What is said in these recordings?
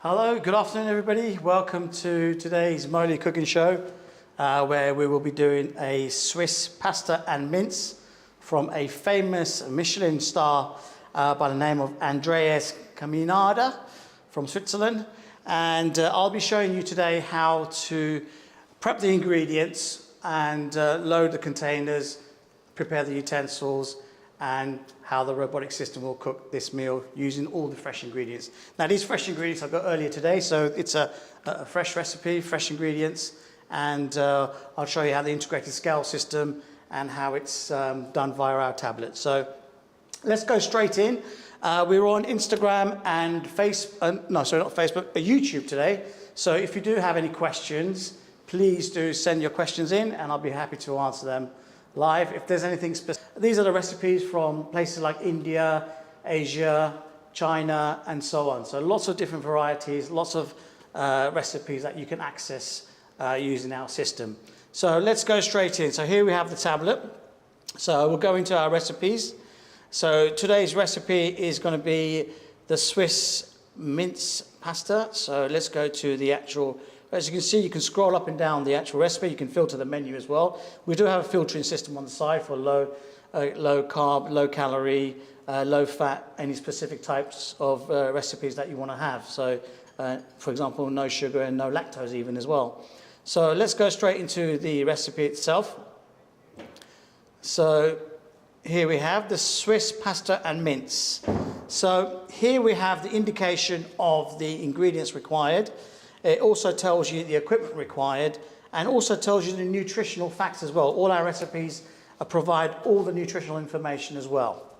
Hello, good afternoon everybody. Welcome to today's Moley cooking show where we will be doing a Swiss pasta and mince from a famous Michelin star by the name of Andreas Caminada from Switzerland. And I'll be showing you today how to prep the ingredients and load the containers, prepare the utensils, and how the robotic system will cook this meal using all the fresh ingredients. Now these fresh ingredients I got earlier today, so it's a fresh recipe, fresh ingredients, and I'll show you how the integrated scale system and how it's done via our tablet. So let's go straight in. We're on Instagram and YouTube today. So if you do have any questions, please do send your questions in and I'll be happy to answer them live. If there's anything specific, these are the recipes from places like India, Asia, China, and so on. So lots of different varieties, lots of recipes that you can access using our system. So let's go straight in. So here we have the tablet. So we'll go into our recipes. So today's recipe is going to be the Swiss mince pasta. So let's go to the actual. As you can see, you can scroll up and down the actual recipe. You can filter the menu as well. We do have a filtering system on the side for low carb, low calorie, low fat, any specific types of recipes that you want to have. So, for example, no sugar and no lactose even as well. So let's go straight into the recipe itself. So here we have the Swiss pasta and mince. So here we have the indication of the ingredients required. It also tells you the equipment required and also tells you the nutritional facts as well. All our recipes provide all the nutritional information as well.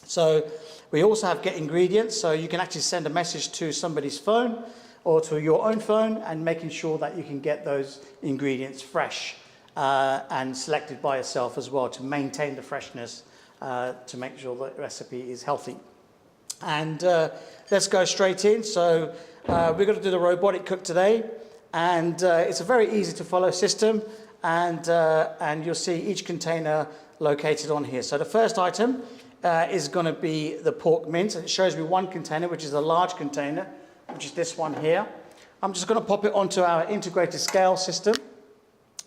So we also have get ingredients, so you can actually send a message to somebody's phone or to your own phone and making sure that you can get those ingredients fresh and selected by yourself as well to maintain the freshness to make sure the recipe is healthy. And let's go straight in. So we're going to do the robotic cook today, and it's a very easy to follow system, and you'll see each container located on here. So the first item is going to be the pork mince, and it shows me one container, which is a large container, which is this one here. I'm just going to pop it onto our integrated scale system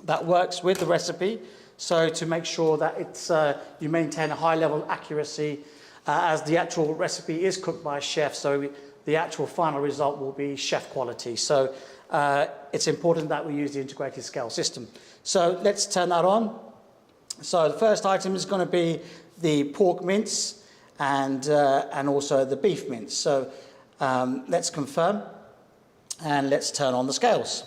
that works with the recipe, so to make sure that it's you maintain a high level of accuracy as the actual recipe is cooked by a chef, so the actual final result will be chef quality. So it's important that we use the integrated scale system. So let's turn that on. So the first item is going to be the pork mince and also the beef mince. So let's confirm and let's turn on the scales.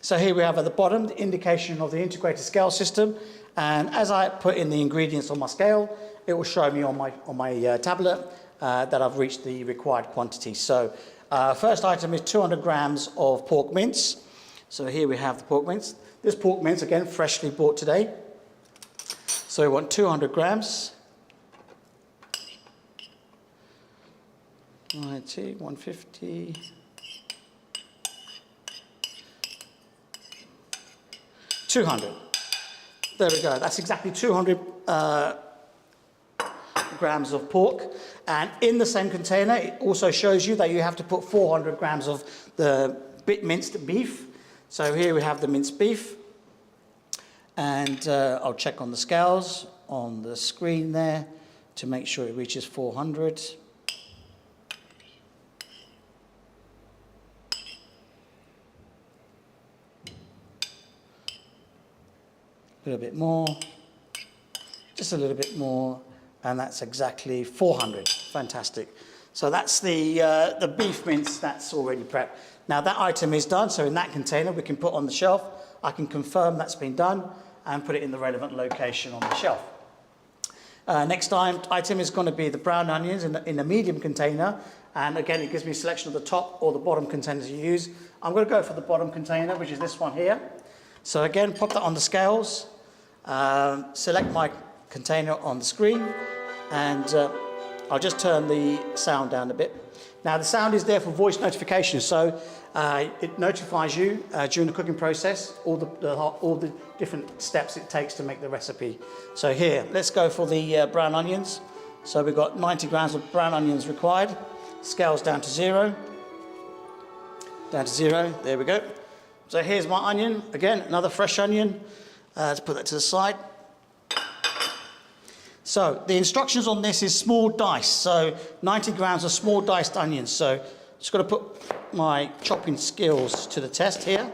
So here we have at the bottom the indication of the integrated scale system, and as I put in the ingredients on my scale, it will show me on my tablet that I've reached the required quantity. So first item is 200 grams of pork mince. So here we have the pork mince. This pork mince, again, freshly bought today. So we want 200 grams. 90, 150. 200. There we go. That's exactly 200 grams of pork. And in the same container, it also shows you that you have to put 400 grams of the minced beef. So here we have the minced beef. And I'll check on the scales on the screen there to make sure it reaches 400. A little bit more, just a little bit more, and that's exactly 400. Fantastic. So that's the beef mince that's already prepped. Now that item is done, so in that container we can put on the shelf. I can confirm that's been done and put it in the relevant location on the shelf. Next item is going to be the brown onions in a medium container, and again it gives me a selection of the top or the bottom containers you use. I'm going to go for the bottom container, which is this one here. So again, pop that on the scales. Select my container on the screen, and I'll just turn the sound down a bit. Now the sound is there for voice notification, so it notifies you during the cooking process all the different steps it takes to make the recipe. So here, let's go for the brown onions. So we've got 90 grams of brown onions required. Scales down to 0. Down to 0, there we go. So here's my onion, again, another fresh onion. Let's put that to the side. So the instructions on this is small dice, so 90 grams of small diced onions. So just got to put my chopping skills to the test here.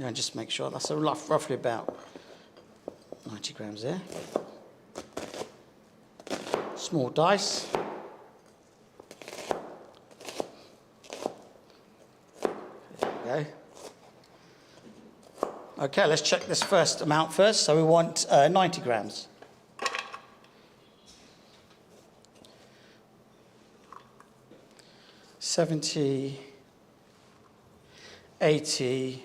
And just make sure that's roughly about 90 grams there. Small dice. There we go. Okay, let's check this first amount first. So we want 90 grams. $70, $80,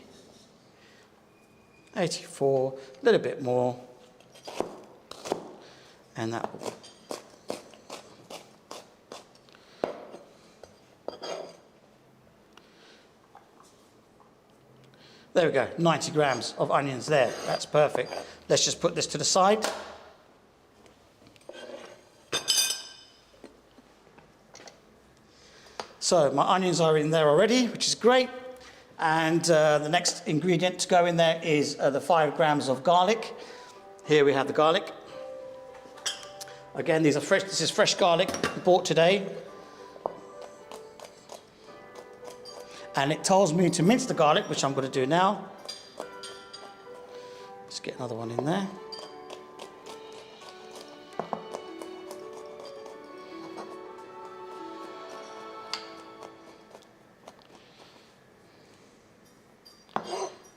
$84, a little bit more, and that will. There we go, 90 grams of onions there. That's perfect. Let's just put this to the side. So my onions are in there already, which is great. And the next ingredient to go in there is the 5 grams of garlic. Here we have the garlic. Again, these are fresh. This is fresh garlic bought today. And it tells me to mince the garlic, which I'm going to do now. Let's get another one in there.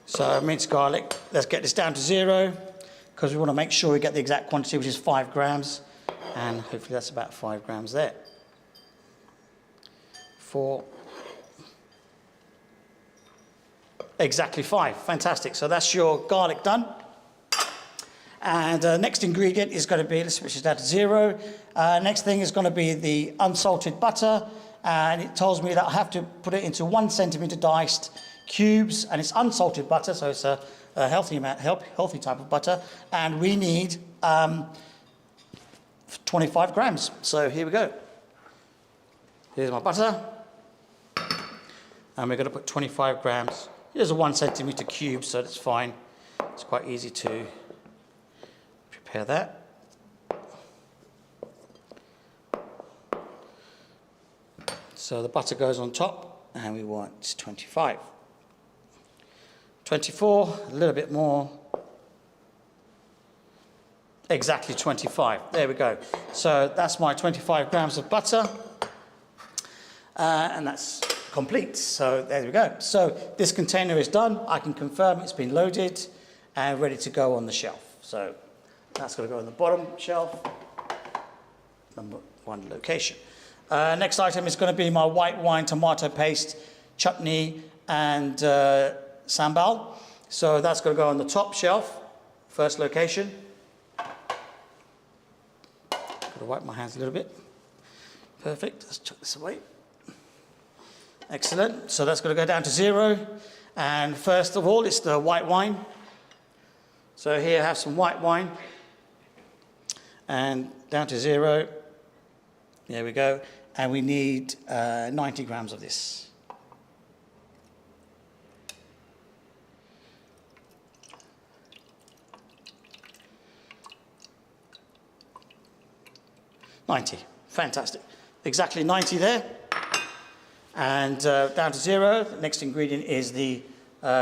So minced garlic, let's get this down to 0, because we want to make sure we get the exact quantity, which is 5 grams. And hopefully that's about 5 grams there. 4. Exactly 5. Fantastic. So that's your garlic done. And next ingredient is going to be, let's switch it down to 0. Next thing is going to be the unsalted butter. And it tells me that I have to put it into 1 centimeter diced cubes. And it's unsalted butter, so it's a healthy type of butter. And we need 25 grams. So here we go. Here's my butter. And we're going to put 25 grams. Here's a 1 centimeter cube, so that's fine. It's quite easy to prepare that. So the butter goes on top, and we want 25. 24, a little bit more. Exactly 25. There we go. So that's my 25 grams of butter. And that's complete. So there we go. So this container is done. I can confirm it's been loaded and ready to go on the shelf. So that's going to go on the bottom shelf, number 1 location. Next item is going to be my white wine tomato paste, chutney, and sambal. So that's going to go on the top shelf, first location. Got to wipe my hands a little bit. Perfect. Let's chuck this away. Excellent. So that's going to go down to 0. And first of all, it's the white wine. So here I have some white wine. And down to 0. There we go. And we need 90 grams of this. $90. Fantastic. Exactly 90 there. And down to 0, the next ingredient is the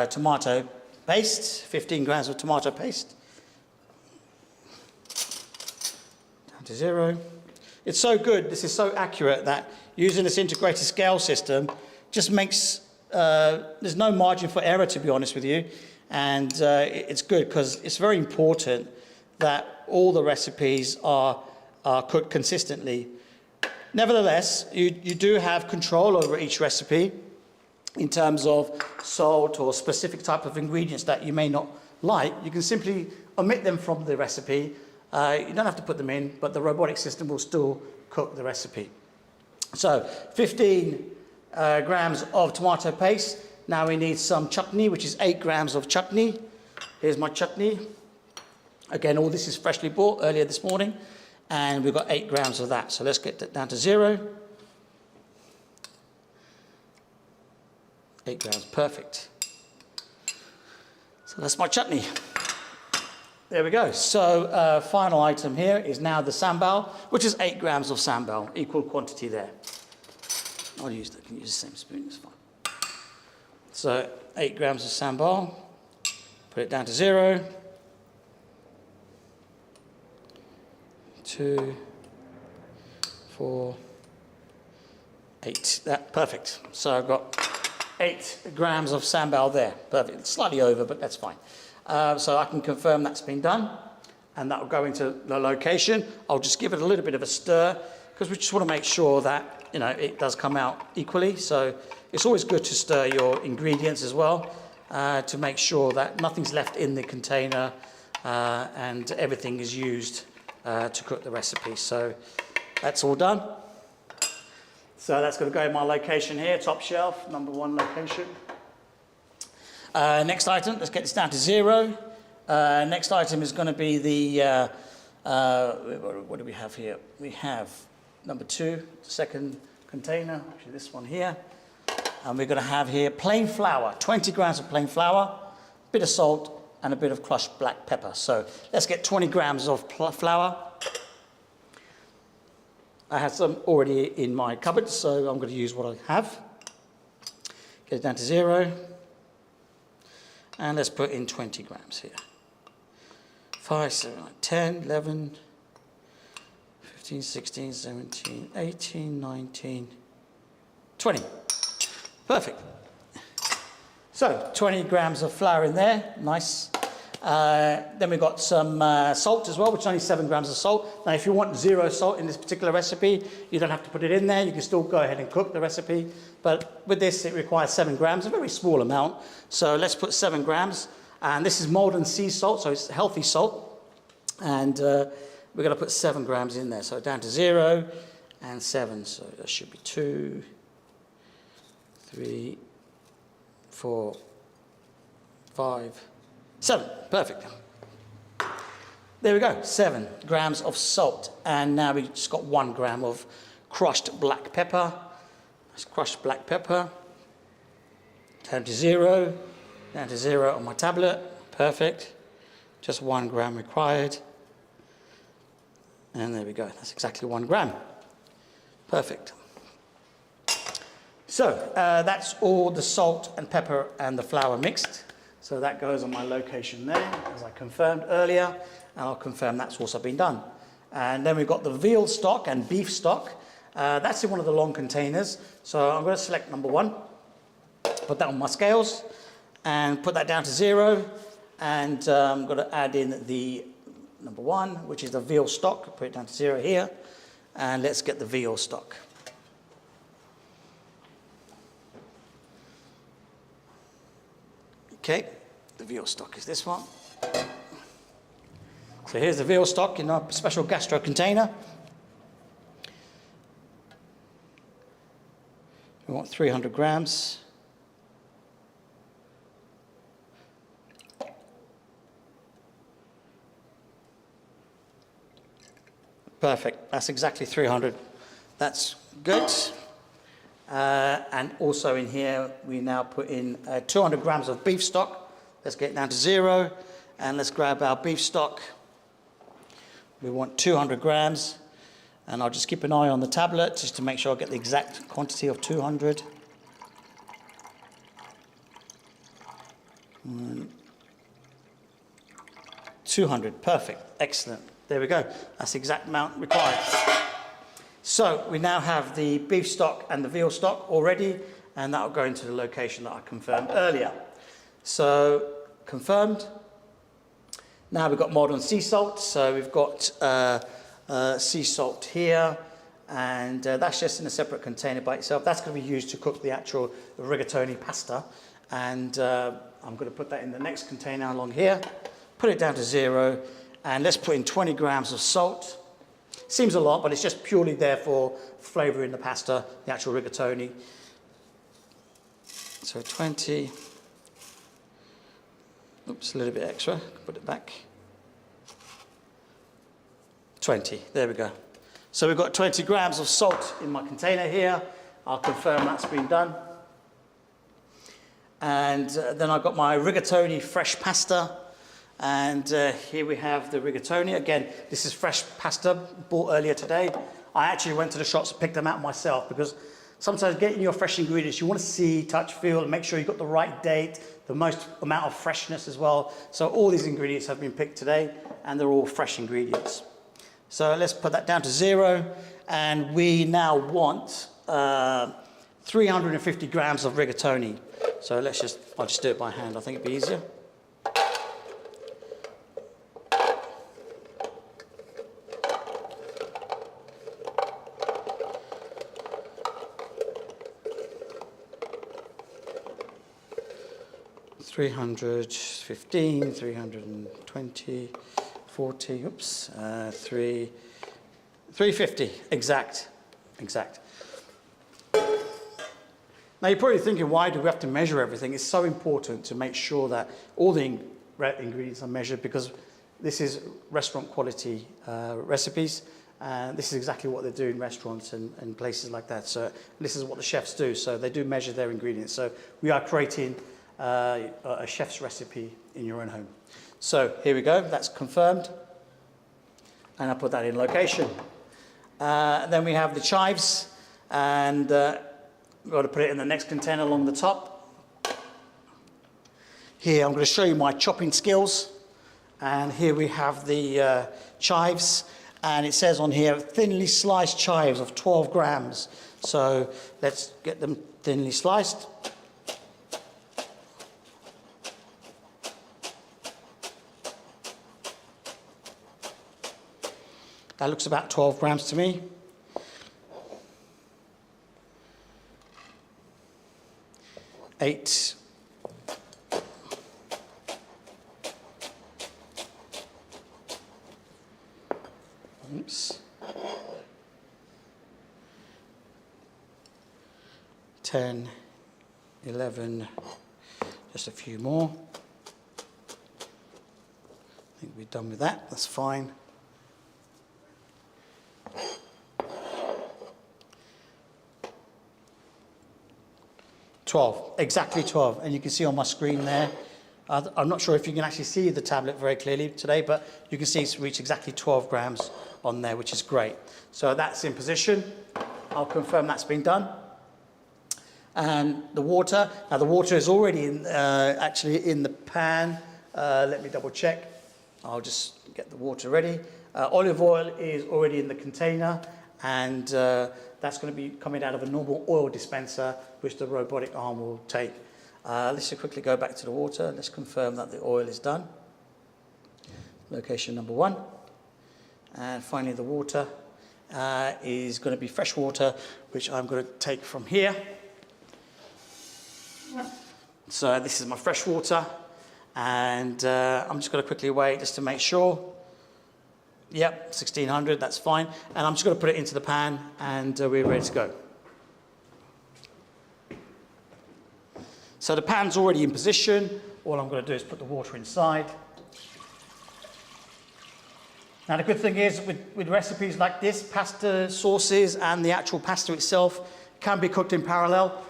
tomato paste, 15 grams of tomato paste. Down to 0. It's so good, this is so accurate that using this integrated scale system just makes, there's no margin for error, to be honest with you. And it's good because it's very important that all the recipes are cooked consistently. Nevertheless, you do have control over each recipe in terms of salt or specific type of ingredients that you may not like. You can simply omit them from the recipe. You don't have to put them in, but the robotic system will still cook the recipe. So 15 grams of tomato paste. Now we need some chutney, which is 8 grams of chutney. Here's my chutney. Again, all this is freshly bought earlier this morning, and we've got 8 grams of that. So let's get that down to 0. 8 grams, perfect. So that's my chutney. There we go. So final item here is now the sambal, which is 8 grams of sambal, equal quantity there. I'll use that. I can use the same spoon, it's fine. So 8 grams of sambal, put it down to 0. 2, 4, 8. That perfect. So I've got 8 grams of sambal there. Perfect. It's slightly over, but that's fine. So I can confirm that's been done, and that will go into the location. I'll just give it a little bit of a stir because we just want to make sure that it does come out equally. So it's always good to stir your ingredients as well to make sure that nothing's left in the container and everything is used to cook the recipe. So that's all done. So that's going to go in my location here, top shelf, number 1 location. Next item, let's get this down to 0. Next item is going to be the, what do we have here? We have number 2, the second container, actually this one here. And we're going to have here plain flour, 20 grams of plain flour, a bit of salt, and a bit of crushed black pepper. So let's get 20 grams of flour. I have some already in my cupboard, so I'm going to use what I have. Get it down to 0. And let's put in 20 grams here. 5, 7, 10, 11, 15, 16, 17, 18, 19, 20. Perfect. So 20 grams of flour in there, nice. Then we've got some salt as well, which is only 7 grams of salt. Now, if you want 0 salt in this particular recipe, you don't have to put it in there. You can still go ahead and cook the recipe. But with this, it requires 7 grams, a very small amount. So let's put 7 grams. And this is Molden sea salt, so it's healthy salt. And we're going to put 7 grams in there. So down to 0 and 7. So that should be 2, 3, 4, 5, 7. Perfect. There we go. 7 grams of salt. And now we've just got 1 gram of crushed black pepper. That's crushed black pepper. Down to 0. Down to 0 on my tablet. Perfect. Just 1 gram required. And there we go. That's exactly 1 gram. Perfect. So that's all the salt and pepper and the flour mixed. So that goes on my location there, as I confirmed earlier, and I'll confirm that's also been done. And then we've got the veal stock and beef stock. That's in one of the long containers. So I'm going to select number 1, put that on my scales, and put that down to 0. And I'm going to add in the number 1, which is the veal stock. Put it down to 0 here, and let's get the veal stock. Okay, the veal stock is this one. So here's the veal stock in our special gastro container. We want 300 grams. Perfect, that's exactly 300. That's good. And also in here, we now put in 200 grams of beef stock. Let's get it down to 0. And let's grab our beef stock. We want 200 grams. And I'll just keep an eye on the tablet just to make sure I get the exact quantity of 200. 200, perfect, excellent. There we go. That's the exact amount required. So we now have the beef stock and the veal stock already, and that will go into the location that I confirmed earlier. So confirmed. Now we've got modern sea salt. So we've got sea salt here, and that's just in a separate container by itself. That's going to be used to cook the actual rigatoni pasta, and I'm going to put that in the next container along here. Put it down to 0, and let's put in 20 grams of salt. Seems a lot, but it's just purely there for flavouring the pasta, the actual rigatoni. So 20. Oops, a little bit extra. Put it back. 20, there we go. So we've got 20 grams of salt in my container here. I'll confirm that's been done. And then I've got my rigatoni fresh pasta. And here we have the rigatoni. Again, this is fresh pasta bought earlier today. I actually went to the shops and picked them out myself because sometimes getting your fresh ingredients, you want to see, touch, feel, and make sure you've got the right date, the most amount of freshness as well. So all these ingredients have been picked today and they're all fresh ingredients. So let's put that down to 0. And we now want 350 grams of rigatoni. So I'll just do it by hand. I think it'd be easier. $315, 320, 40, oops, 350, exact. Now you're probably thinking, why do we have to measure everything? It's so important to make sure that all the ingredients are measured because this is restaurant quality recipes. This is exactly what they do in restaurants and places like that. So this is what the chefs do. So they do measure their ingredients. So we are creating a chef's recipe in your own home. So here we go, that's confirmed. And I'll put that in location. Then we have the chives, and we've got to put it in the next container along the top. Here I'm going to show you my chopping skills. And here we have the chives, and it says on here, thinly sliced chives of 12 grams. So let's get them thinly sliced. That looks about 12 grams to me. Eight. Oops. 10, 11, just a few more. I think we're done with that, that's fine. 12, exactly 12. And you can see on my screen there, I'm not sure if you can actually see the tablet very clearly today, but you can see it's reached exactly 12 grams on there, which is great. So that's in position. I'll confirm that's been done. And the water, now the water is already actually in the pan. Let me double check. I'll just get the water ready. Olive oil is already in the container, and that's going to be coming out of a normal oil dispenser, which the robotic arm will take. Let's just quickly go back to the water. Let's confirm that the oil is done. Location number 1. And finally the water is going to be fresh water, which I'm going to take from here. So this is my fresh water, and I'm just going to quickly weigh it just to make sure. Yep, 1600, that's fine. And I'm just going to put it into the pan, and we're ready to go. So the pan's already in position. All I'm going to do is put the water inside. Now the good thing is with recipes like this, pasta sauces and the actual pasta itself can be cooked in parallel.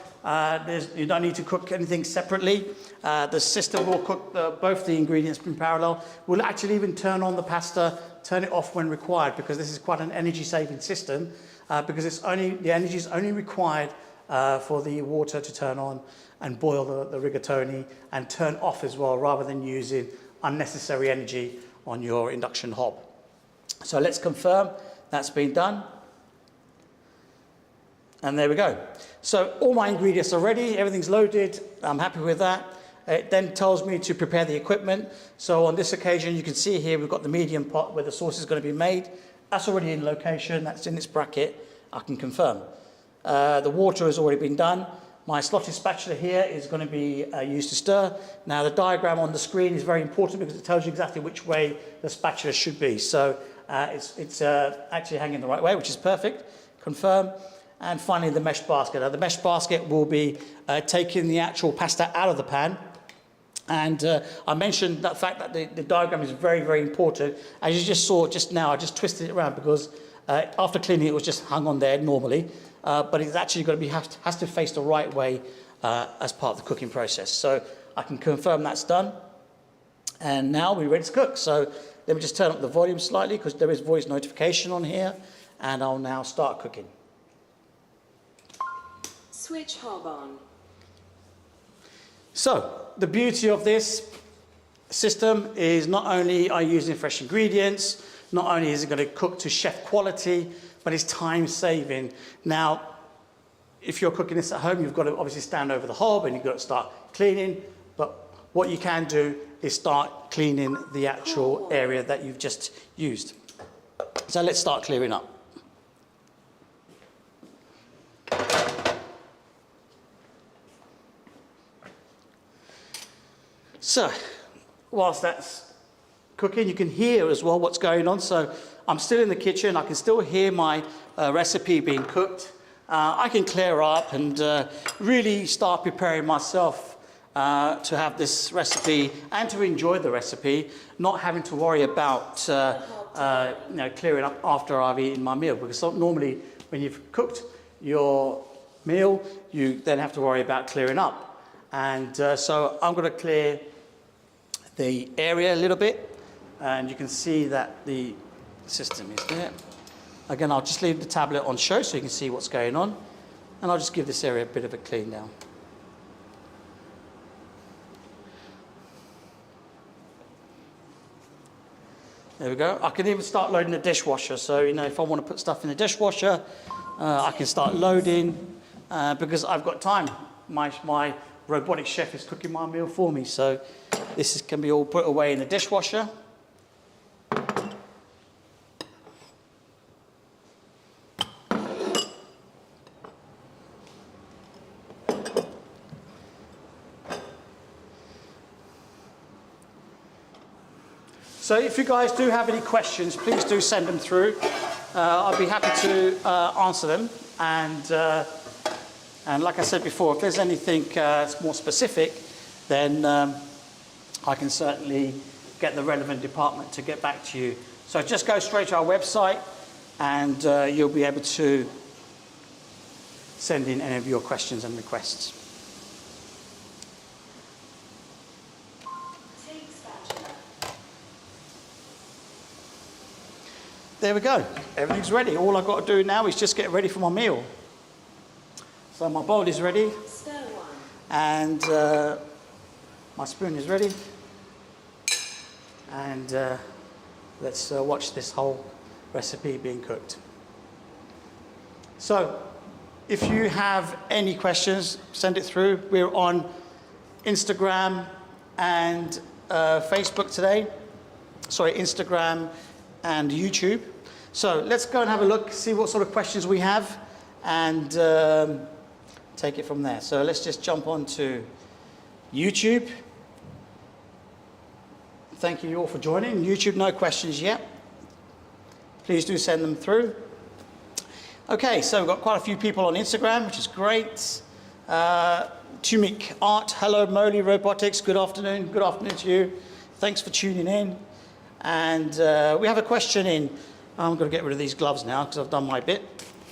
You don't need to cook anything separately. The system will cook both the ingredients in parallel. We'll actually even turn on the pasta, turn it off when required, because this is quite an energy-saving system, because the energy is only required for the water to turn on and boil the rigatoni, and turn off as well, rather than using unnecessary energy on your induction hob. So let's confirm that's been done. And there we go. So all my ingredients are ready, everything's loaded, I'm happy with that. It then tells me to prepare the equipment. So on this occasion, you can see here we've got the medium pot where the sauce is going to be made. That's already in location, that's in its bracket, I can confirm. The water has already been done. My slotted spatula here is going to be used to stir. Now the diagram on the screen is very important because it tells you exactly which way the spatula should be. So it's actually hanging the right way, which is perfect. Confirm. And finally the mesh basket. Now the mesh basket will be taking the actual pasta out of the pan And I mentioned that fact that the diagram is very, very important. As you just saw just now, I just twisted it around because after cleaning it was just hung on there normally, but it's actually got to be has to face the right way as part of the cooking process. So I can confirm that's done. And now we're ready to cook. So let me just turn up the volume slightly because there is voice notification on here, and I'll now start cooking. Switch hob on. So the beauty of this system is not only are you using fresh ingredients, not only is it going to cook to chef quality, but it's time saving. Now, if you're cooking this at home, you've got to obviously stand over the hob and you've got to start cleaning. But what you can do is start cleaning the actual area that you've just used. So let's start clearing up. So, whilst that's cooking, you can hear as well what's going on. So, I'm still in the kitchen. I can still hear my recipe being cooked. I can clear up and really start preparing myself to have this recipe and to enjoy the recipe, not having to worry about clearing up after I've eaten my meal. Because normally, when you've cooked your meal, you then have to worry about clearing up. And so I'm going to clear the area a little bit, and you can see that the system is there. Again, I'll just leave the tablet on show so you can see what's going on, and I'll just give this area a bit of a clean down. There we go. I can even start loading the dishwasher. So, if I want to put stuff in the dishwasher, I can start loading because I've got time. My robotic chef is cooking my meal for me. So this can be all put away in the dishwasher. So if you guys do have any questions, please do send them through. I'll be happy to answer them. And like I said before, if there's anything more specific, then I can certainly get the relevant department to get back to you. So just go straight to our website and you'll be able to send in any of your questions and requests. There we go. Everything's ready. All I've got to do now is just get ready for my meal. So my bowl is ready. Stir one. And my spoon is ready. And let's watch this whole recipe being cooked. So if you have any questions, send it through. We're on Instagram and Facebook today. Sorry, Instagram and YouTube. So let's go and have a look, see what sort of questions we have, and take it from there. So let's just jump on to YouTube. Thank you all for joining. YouTube, no questions yet. Please do send them through. Okay, so we've got quite a few people on Instagram, which is great. Tumik Art, hello Moley Robotics, good afternoon. Good afternoon to you. Thanks for tuning in. And we have a question in. I'm going to get rid of these gloves now because I've done my bit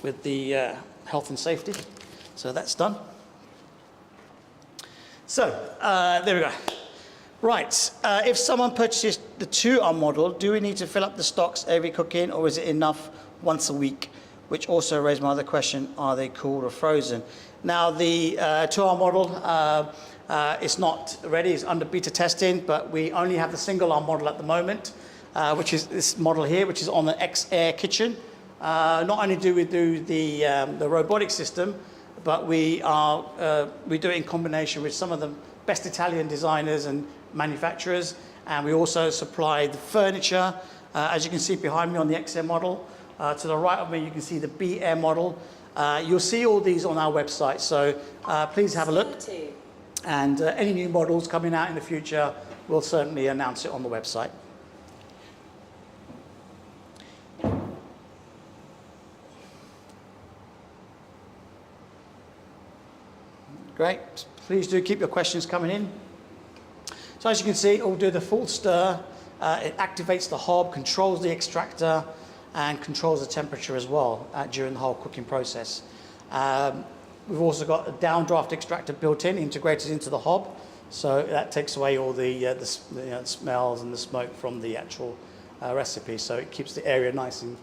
with the health and safety. So that's done. So there we go. Right, if someone purchases the 2R model, do we need to fill up the stocks every cook-in, or is it enough once a week? Which also raised my other question, are they cooled or frozen? Now the 2R model is not ready, it's under beta testing, but we only have the single R model at the moment, which is this model here, which is on the X-Air kitchen. Not only do we do the robotic system, but we do it in combination with some of the best Italian designers and manufacturers, and we also supply the furniture. As you can see behind me on the X-Air model, to the right of me you can see the B-Air model. You'll see all these on our website, so please have a look. And any new models coming out in the future, we'll certainly announce it on the website. Great. Please do keep your questions coming in. So as you can see, it will do the full stir. It activates the hob, controls the extractor, and controls the temperature as well during the whole cooking process. We've also got a downdraft extractor built in, integrated into the hob, so that takes away all the smells and the smoke from the actual recipe, so it keeps the area nice and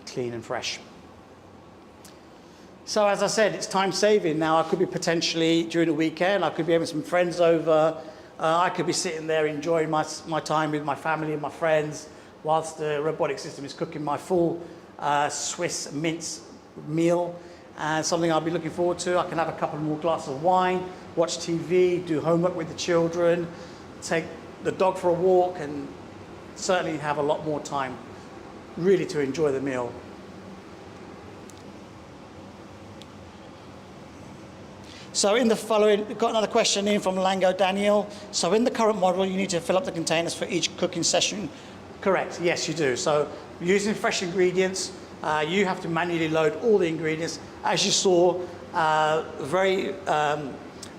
clean and fresh. So as I said, it's time saving. Now I could be potentially during the weekend, I could be having some friends over, I could be sitting there enjoying my time with my family and my friends whilst the robotic system is cooking my full Swiss mince meal. Something I'll be looking forward to. I can have a couple more glasses of wine, watch TV, do homework with the children, take the dog for a walk, and certainly have a lot more time really to enjoy the meal. So in the following, we've got another question in from Lango Daniel. So in the current model, you need to fill up the containers for each cooking session. Correct, yes you do. So using fresh ingredients, you have to manually load all the ingredients. As you saw, very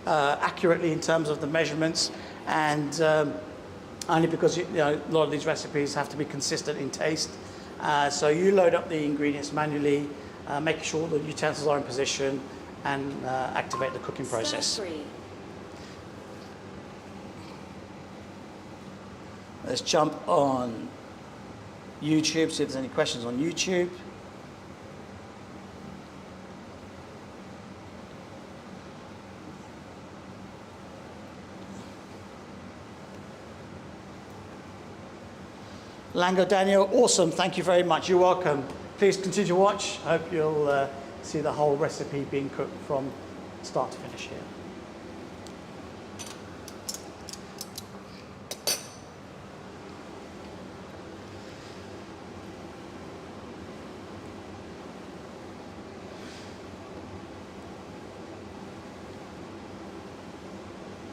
accurately in terms of the measurements, and only because a lot of these recipes have to be consistent in taste. So you load up the ingredients manually, making sure the utensils are in position, and activate the cooking process. Step 3. Let's jump on YouTube, see if there's any questions on YouTube. Lango Daniel, awesome, thank you very much, you're welcome. Please continue to watch. Hope you'll see the whole recipe being cooked from start to finish here.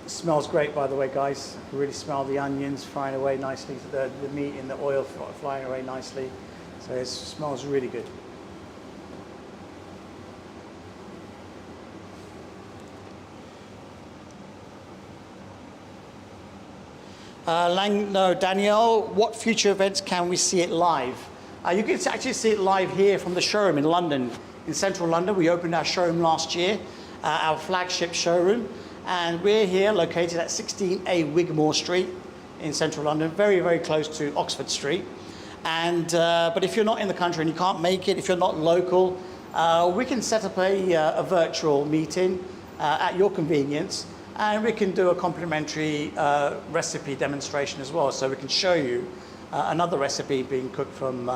It smells great, by the way, guys. You really smell the onions frying away nicely, the meat in the oil flying away nicely. So it smells really good. Langno Daniel, what future events can we see it live? You can actually see it live here from the showroom in London, in central London. We opened our showroom last year, our flagship showroom, and we're here located at 16A Wigmore Street in central London, very, very close to Oxford Street. And, but if you're not in the country and you can't make it, if you're not local, we can set up a virtual meeting at your convenience. And we can do a complimentary recipe demonstration as well. So we can show you another recipe being cooked from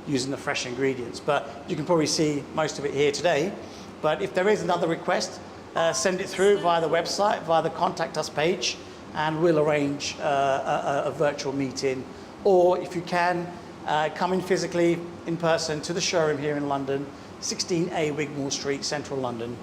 using the fresh ingredients. But you can probably see most of it here today. But if there is another request, send it through via the website, via the contact us page, and we'll arrange a virtual meeting. Or if you can, come in physically in person to the showroom here in London, 16A Wigmore Street, central London.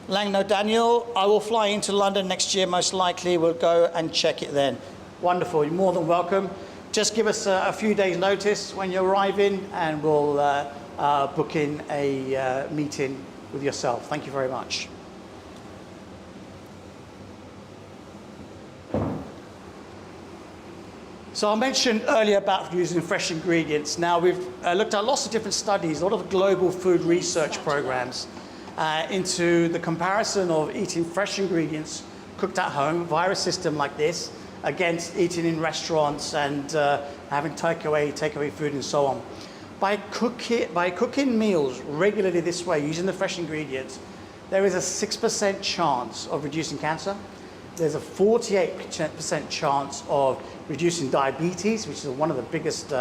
Langno Daniel, I will fly into London next year, most likely. We'll go and check it then. Wonderful, you're more than welcome. Just give us a few days notice when you're arriving and we'll book in a meeting with yourself. Thank you very much. So I mentioned earlier about using fresh ingredients. Now we've looked at lots of different studies, a lot of global food research programs into the comparison of eating fresh ingredients cooked at home via a system like this against eating in restaurants and having takeaway food and so on. By cooking meals regularly this way, using the fresh ingredients, there is a 6% chance of reducing cancer. There's a 48% chance of reducing diabetes, which is one of the biggest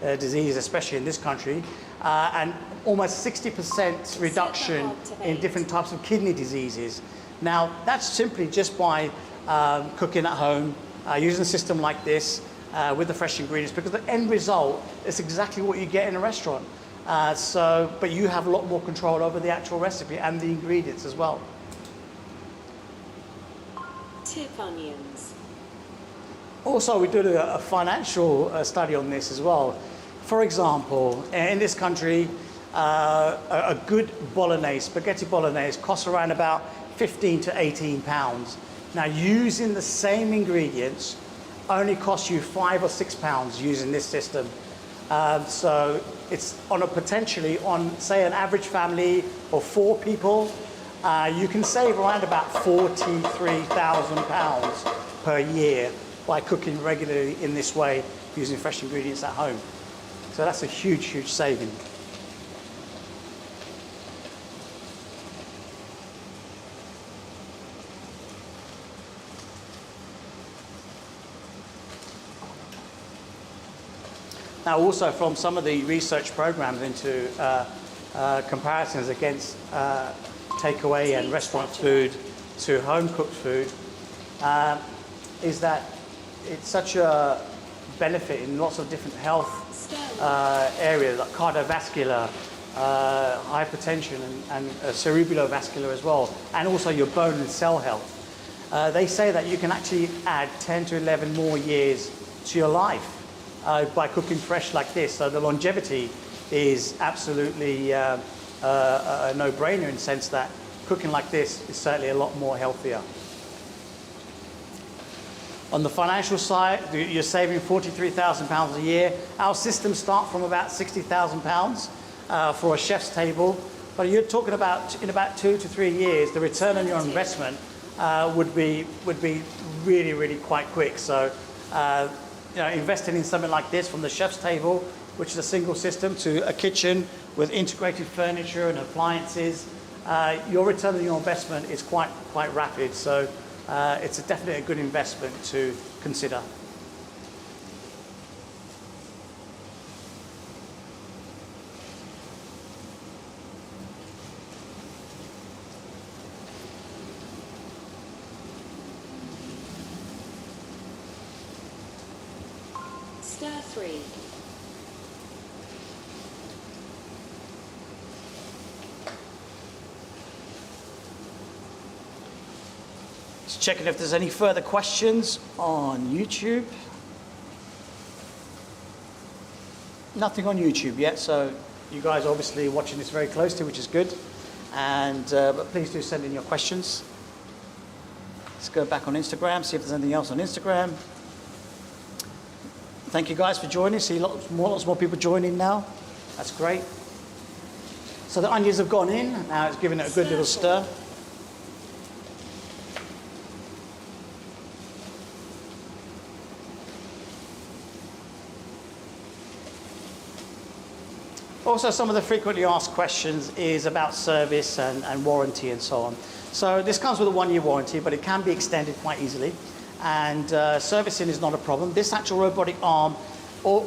diseases, especially in this country, and almost 60% reduction in different types of kidney diseases. Now, that's simply just by cooking at home, using a system like this with the fresh ingredients, because the end result is exactly what you get in a restaurant. But you have a lot more control over the actual recipe and the ingredients as well. Tip onions. Also, we did a financial study on this as well. For example, in this country, a good bolognese, spaghetti bolognese, costs around about 15 to 18 pounds. Now, using the same ingredients only costs you £5 or £6 using this system. So it's on a potentially, on say an average family of 4 people, you can save around about £43,000 per year by cooking regularly in this way, using fresh ingredients at home. So that's a huge, huge saving. Now, also from some of the research programs into comparisons against takeaway and restaurant food to home-cooked food, is that it's such a benefit in lots of different health areas, like cardiovascular, hypertension, and cerebrovascular as well, and also your bone and cell health. They say that you can actually add 10 to 11 more years to your life by cooking fresh like this. So the longevity is absolutely a no-brainer in the sense that cooking like this is certainly a lot more healthier. On the financial side, you're saving £43,000 a year. Our systems start from about £60,000 for a chef's table, but you're talking about in about 2 to 3 years, the return on your investment would be really, really quite quick. So, investing in something like this, from the chef's table, which is a single system, to a kitchen with integrated furniture and appliances, your return on your investment is quite rapid. So it's definitely a good investment to consider. Stir 3. Just checking if there's any further questions on YouTube. Nothing on YouTube yet, so you guys are obviously watching this very closely, which is good. And but please do send in your questions. Let's go back on Instagram, see if there's anything else on Instagram. Thank you guys for joining. See lots more people joining now. That's great. So the onions have gone in. Now it's giving it a good little stir. Also, some of the frequently asked questions is about service and warranty and so on. So this comes with a 1-year warranty, but it can be extended quite easily. And servicing is not a problem. This actual robotic arm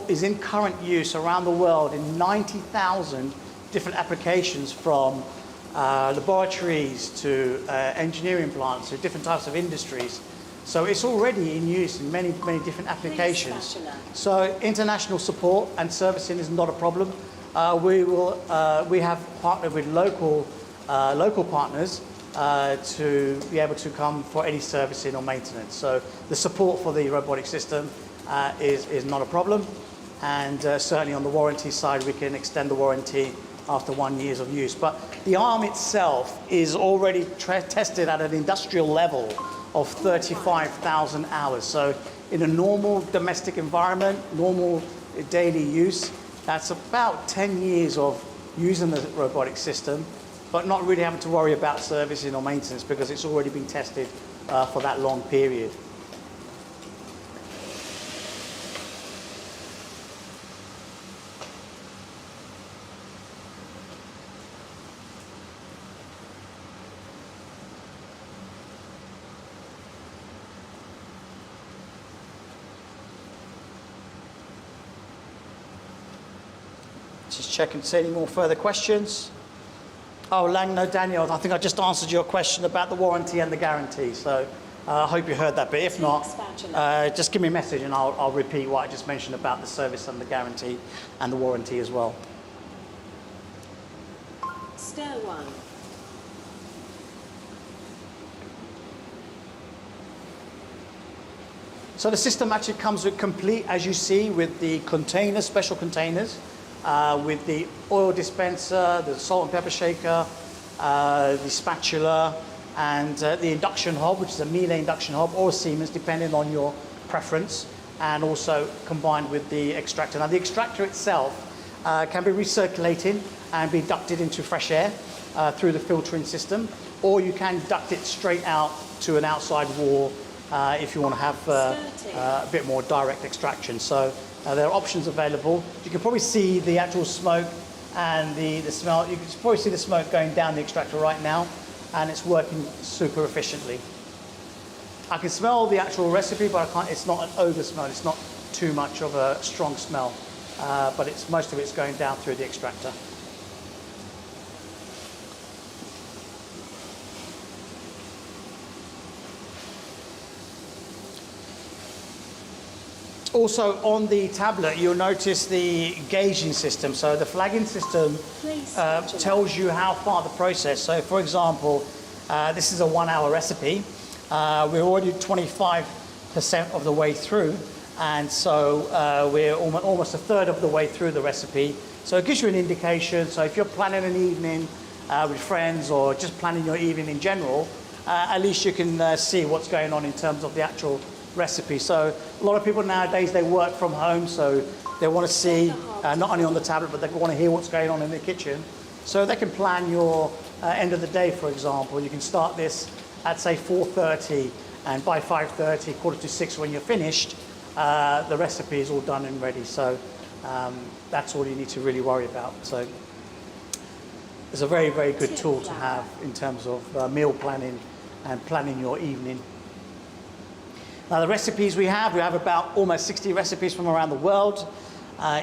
is in current use around the world in 90,000 different applications, from laboratories to engineering plants to different types of industries. So it's already in use in many different applications. So international support and servicing is not a problem. We have partnered with local partners to be able to come for any servicing or maintenance. So the support for the robotic system is not a problem, and certainly on the warranty side we can extend the warranty after 1 year of use. But the arm itself is already tested at an industrial level of 35,000 hours. So in a normal domestic environment, normal daily use, that's about 10 years of using the robotic system, but not really having to worry about servicing or maintenance because it's already been tested for that long period. Just checking to see any more further questions. Oh, no, Daniel, I think I just answered your question about the warranty and the guarantee. So I hope you heard that. But if not, just give me a message and I'll repeat what I just mentioned about the service and the guarantee and the warranty as well. Stir 1. So the system actually comes with complete, as you see, with the containers, special containers, with the oil dispenser, the salt and pepper shaker, the spatula, and the induction hob, which is a Miele induction hob or Siemens, depending on your preference, and also combined with the extractor. Now the extractor itself can be recirculated and be ducted into fresh air through the filtering system, or you can duct it straight out to an outside wall if you want to have a bit more direct extraction. So there are options available. You can probably see the actual smoke and the smell. You can probably see the smoke going down the extractor right now, and it's working super efficiently. I can smell the actual recipe, but I can't, it's not an over smell. It's not too much of a strong smell, but most of it's going down through the extractor. Also on the tablet, you'll notice the gauging system. So the flagging system tells you how far the process. So for example, this is a 1 hour recipe. We're already 25% of the way through. And so we're almost a third of the way through the recipe. So it gives you an indication. So if you're planning an evening with friends or just planning your evening in general, at least you can see what's going on in terms of the actual recipe. So a lot of people nowadays, they work from home, so they want to see not only on the tablet, but they want to hear what's going on in the kitchen. So they can plan your end of the day, for example. You can start this at say 4:30, and by 5:30, 5:45, when you're finished, the recipe is all done and ready. So that's all you need to really worry about. So it's a very, very good tool to have in terms of meal planning and planning your evening. Now the recipes we have about almost 60 recipes from around the world,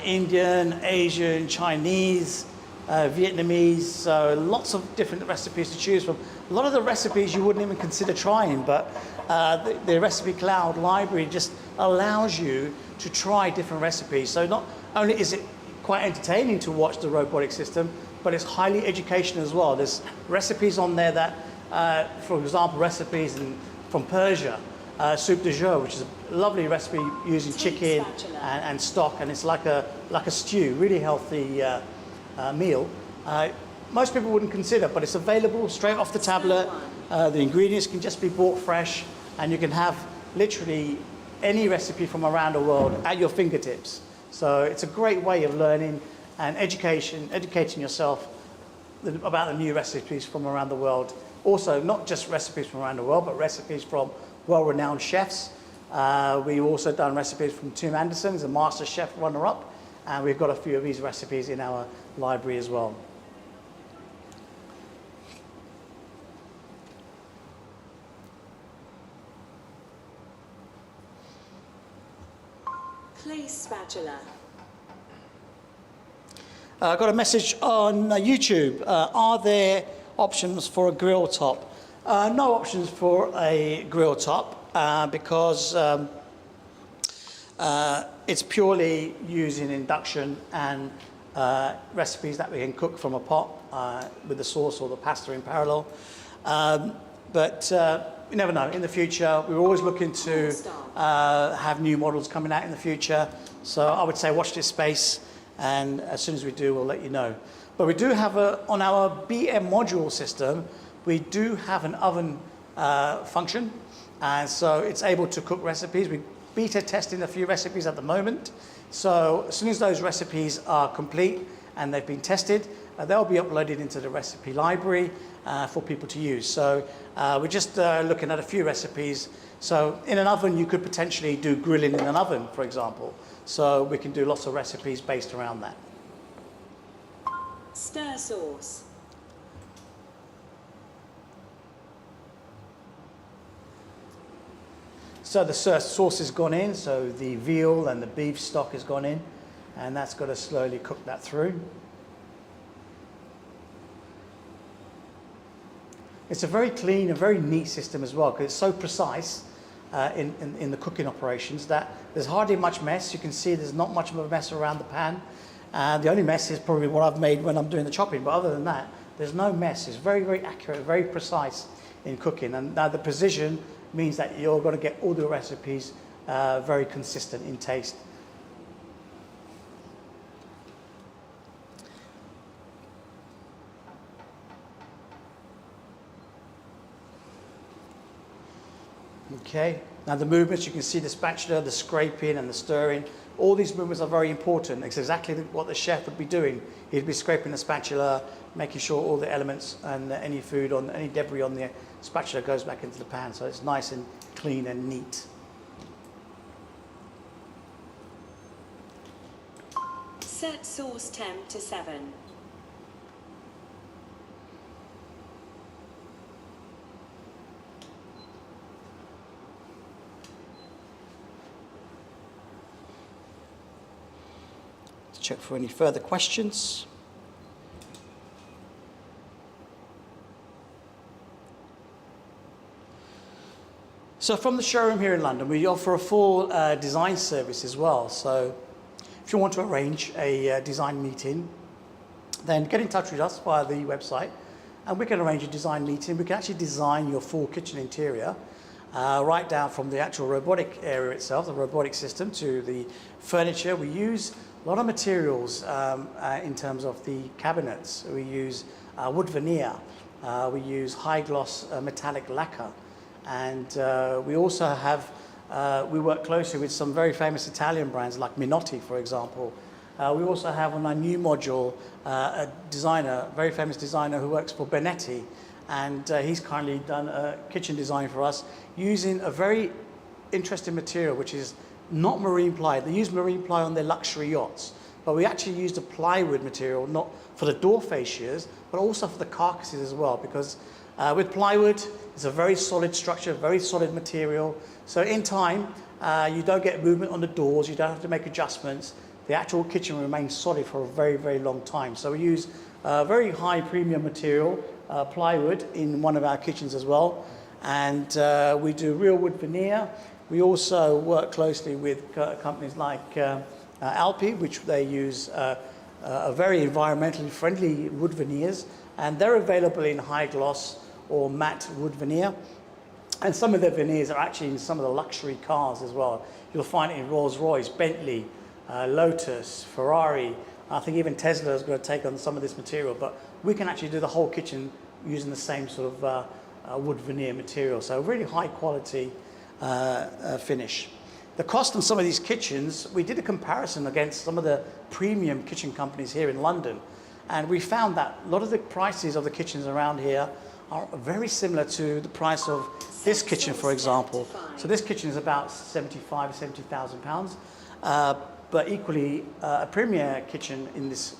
Indian, Asian, Chinese, Vietnamese, so lots of different recipes to choose from. A lot of the recipes you wouldn't even consider trying, but the Recipe Cloud library just allows you to try different recipes. So not only is it quite entertaining to watch the robotic system, but it's highly educational as well. There's recipes on there that, for example, recipes from Persia. Soup de jour, which is a lovely recipe using chicken and stock, and it's like a stew, really healthy meal. Most people wouldn't consider, but it's available straight off the tablet. The ingredients can just be bought fresh, and you can have literally any recipe from around the world at your fingertips. So it's a great way of learning and educating yourself about the new recipes from around the world. Also, not just recipes from around the world, but recipes from well-renowned chefs. We've also done recipes from Tim Anderson, who's a master chef runner-up, and we've got a few of these recipes in our library as well. Clay spatula. I got a message on YouTube. Are there options for a grill top? No options for a grill top because it's purely using induction and recipes that we can cook from a pot with the sauce or the pasta in parallel. But you never know. In the future, we're always looking to have new models coming out in the future. So I would say watch this space, and as soon as we do, we'll let you know. But we do have on our BM module system, we do have an oven function, and so it's able to cook recipes. We're beta testing a few recipes at the moment. So as soon as those recipes are complete and they've been tested, they'll be uploaded into the recipe library for people to use. So we're just looking at a few recipes. So in an oven, you could potentially do grilling in an oven, for example. So we can do lots of recipes based around that. Stir sauce. So the sauce has gone in, so the veal and the beef stock has gone in, and that's got to slowly cook that through. It's a very clean and very neat system as well, because it's so precise in the cooking operations that there's hardly much mess. You can see there's not much of a mess around the pan. The only mess is probably what I've made when I'm doing the chopping, but other than that, there's no mess. It's very, very accurate, very precise in cooking. And now the precision means that you're going to get all the recipes very consistent in taste. Okay, now the movements, you can see the spatula, the scraping and the stirring. All these movements are very important. It's exactly what the chef would be doing. He'd be scraping the spatula, making sure all the elements and any food, any debris on the spatula goes back into the pan, so it's nice and clean and neat. Set sauce temp to 7. Check for any further questions. So from the showroom here in London, we offer a full design service as well. So if you want to arrange a design meeting, then get in touch with us via the website and we can arrange a design meeting. We can actually design your full kitchen interior, right down from the actual robotic area itself, the robotic system, to the furniture. We use a lot of materials in terms of the cabinets. We use wood veneer, we use high gloss metallic lacquer, and we also have, we work closely with some very famous Italian brands like Minotti, for example. We also have on our new module a designer, very famous designer who works for Benetti, and he's kindly done a kitchen design for us using a very interesting material, which is not marine ply. They use marine ply on their luxury yachts, but we actually used a plywood material, not for the door fascias, but also for the carcasses as well, because with plywood, it's a very solid structure, very solid material. So in time, you don't get movement on the doors, you don't have to make adjustments. The actual kitchen remains solid for a very, very long time. So we use very high premium material, plywood, in one of our kitchens as well. And we do real wood veneer. We also work closely with companies like Alpi, which they use a very environmentally friendly wood veneers, and they're available in high gloss or matte wood veneer. And some of their veneers are actually in some of the luxury cars as well. You'll find it in Rolls-Royce, Bentley, Lotus, Ferrari. I think even Tesla is going to take on some of this material, but we can actually do the whole kitchen using the same sort of wood veneer material. So really high quality finish. The cost of some of these kitchens, we did a comparison against some of the premium kitchen companies here in London, and we found that a lot of the prices of the kitchens around here are very similar to the price of this kitchen, for example. So this kitchen is about 75, 70,000 pounds, but equally a premier kitchen in this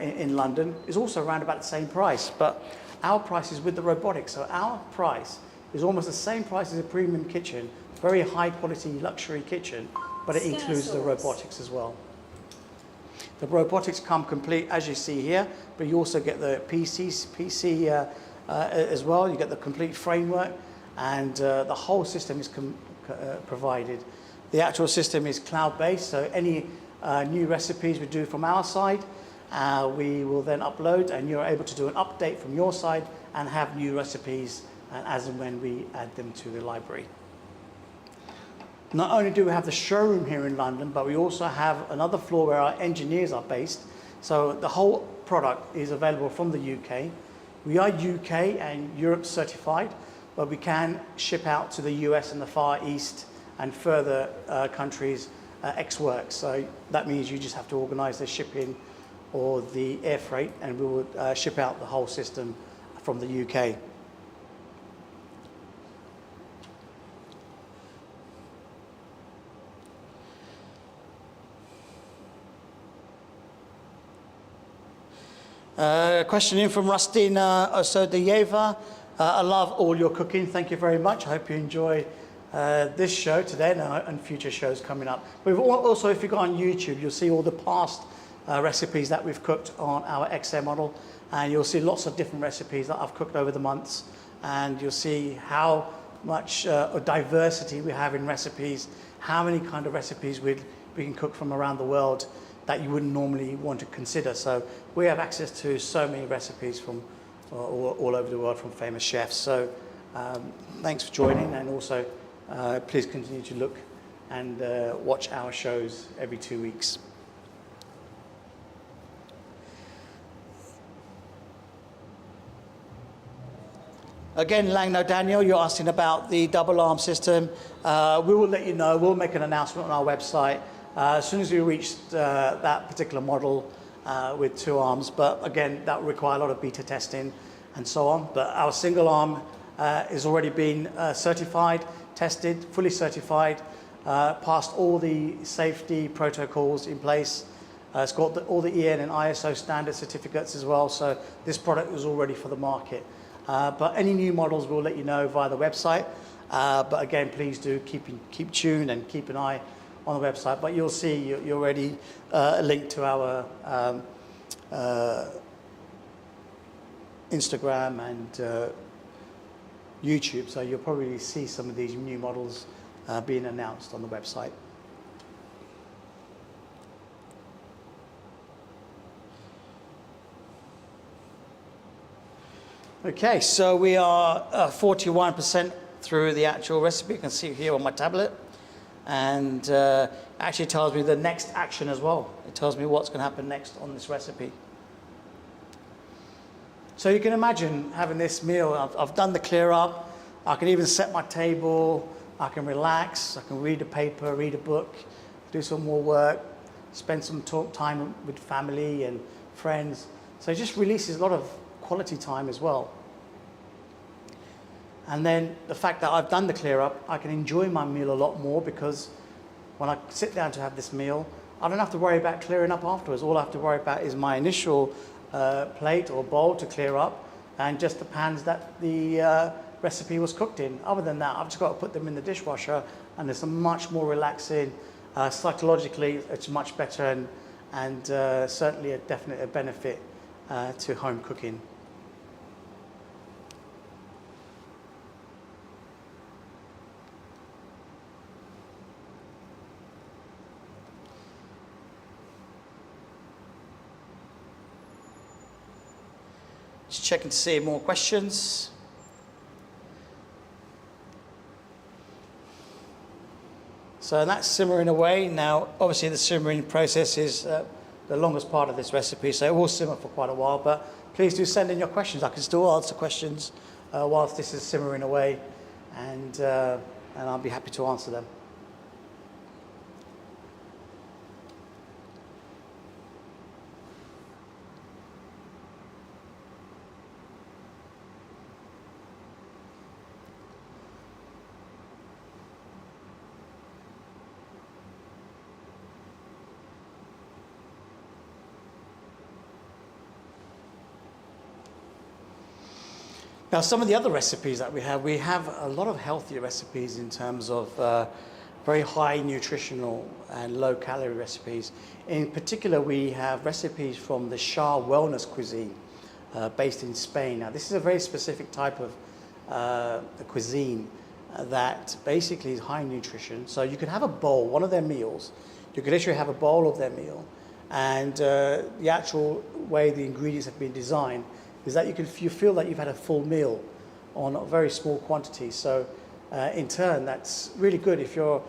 in London is also around about the same price, but our price is with the robotics. So our price is almost the same price as a premium kitchen, very high quality luxury kitchen, but it includes the robotics as well. The robotics come complete, as you see here, but you also get the PC as well. You get the complete framework, and the whole system is provided. The actual system is cloud-based, so any new recipes we do from our side, we will then upload, and you're able to do an update from your side and have new recipes as and when we add them to the library. Not only do we have the showroom here in London, but we also have another floor where our engineers are based. So the whole product is available from the UK. We are UK and Europe certified, but we can ship out to the US and the Far East and further countries ex-works. So that means you just have to organize the shipping or the air freight, and we will ship out the whole system from the UK. Question in from Rustina Osodeyeva. I love all your cooking. Thank you very much. I hope you enjoy this show today and future shows coming up. But also, if you go on YouTube, you'll see all the past recipes that we've cooked on our XM model, and you'll see lots of different recipes that I've cooked over the months, and you'll see how much diversity we have in recipes, how many kind of recipes we can cook from around the world that you wouldn't normally want to consider. So we have access to so many recipes from all over the world from famous chefs. So thanks for joining, and also please continue to look and watch our shows every 2 weeks. Again, Langno Daniel, you're asking about the double arm system. We will let you know. We'll make an announcement on our website as soon as we reach that particular model with 2 arms. But again, that will require a lot of beta testing and so on. But our single arm is already been certified, tested, fully certified, passed all the safety protocols in place. It's got all the EN and ISO standard certificates as well. So this product is all ready for the market. But any new models we'll let you know via the website. But again, please do keep tuned and keep an eye on the website. But you'll see you're already linked to our Instagram and YouTube. So you'll probably see some of these new models being announced on the website. Okay, so we are 41% through the actual recipe. You can see here on my tablet. And actually tells me the next action as well. It tells me what's going to happen next on this recipe. So you can imagine having this meal. I've done the clear up. I can even set my table. I can relax. I can read a paper, read a book, do some more work, spend some time with family and friends. So it just releases a lot of quality time as well. And then the fact that I've done the clear up, I can enjoy my meal a lot more, because when I sit down to have this meal, I don't have to worry about clearing up afterwards. All I have to worry about is my initial plate or bowl to clear up, and just the pans that the recipe was cooked in. Other than that, I've just got to put them in the dishwasher, and it's a much more relaxing, psychologically it's much better, and certainly a definite benefit to home cooking. Just checking to see more questions. So that's simmering away. Now, obviously the simmering process is the longest part of this recipe, so it will simmer for quite a while, but please do send in your questions. I can still answer questions whilst this is simmering away, and I'll be happy to answer them. Now, some of the other recipes that we have a lot of healthier recipes in terms of very high nutritional and low calorie recipes. In particular, we have recipes from the Shah wellness cuisine based in Spain. Now, this is a very specific type of cuisine that basically is high in nutrition. So you could have a bowl, one of their meals. You could literally have a bowl of their meal, and the actual way the ingredients have been designed is that you feel that you've had a full meal on a very small quantity. So in turn, that's really good if you're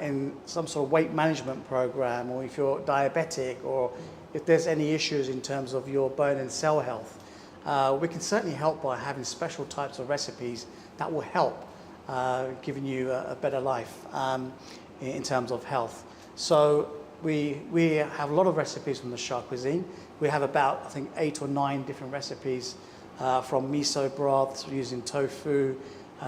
in some sort of weight management program, or if you're diabetic, or if there's any issues in terms of your bone and cell health. We can certainly help by having special types of recipes that will help giving you a better life in terms of health. So we have a lot of recipes from the Shah cuisine. We have about, I think, 8 or 9 different recipes from miso broths, using tofu,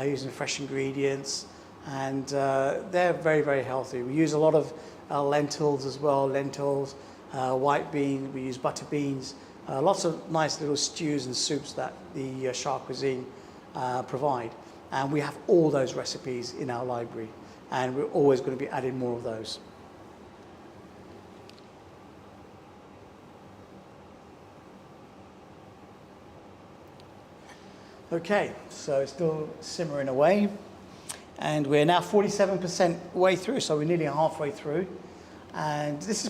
using fresh ingredients, and they're very, very healthy. We use a lot of lentils as well, white bean, we use butter beans, lots of nice little stews and soups that the Shah cuisine provide. And we have all those recipes in our library, and we're always going to be adding more of those. Okay, so it's still simmering away, and we're now 47% way through, so we're nearly halfway through. And this is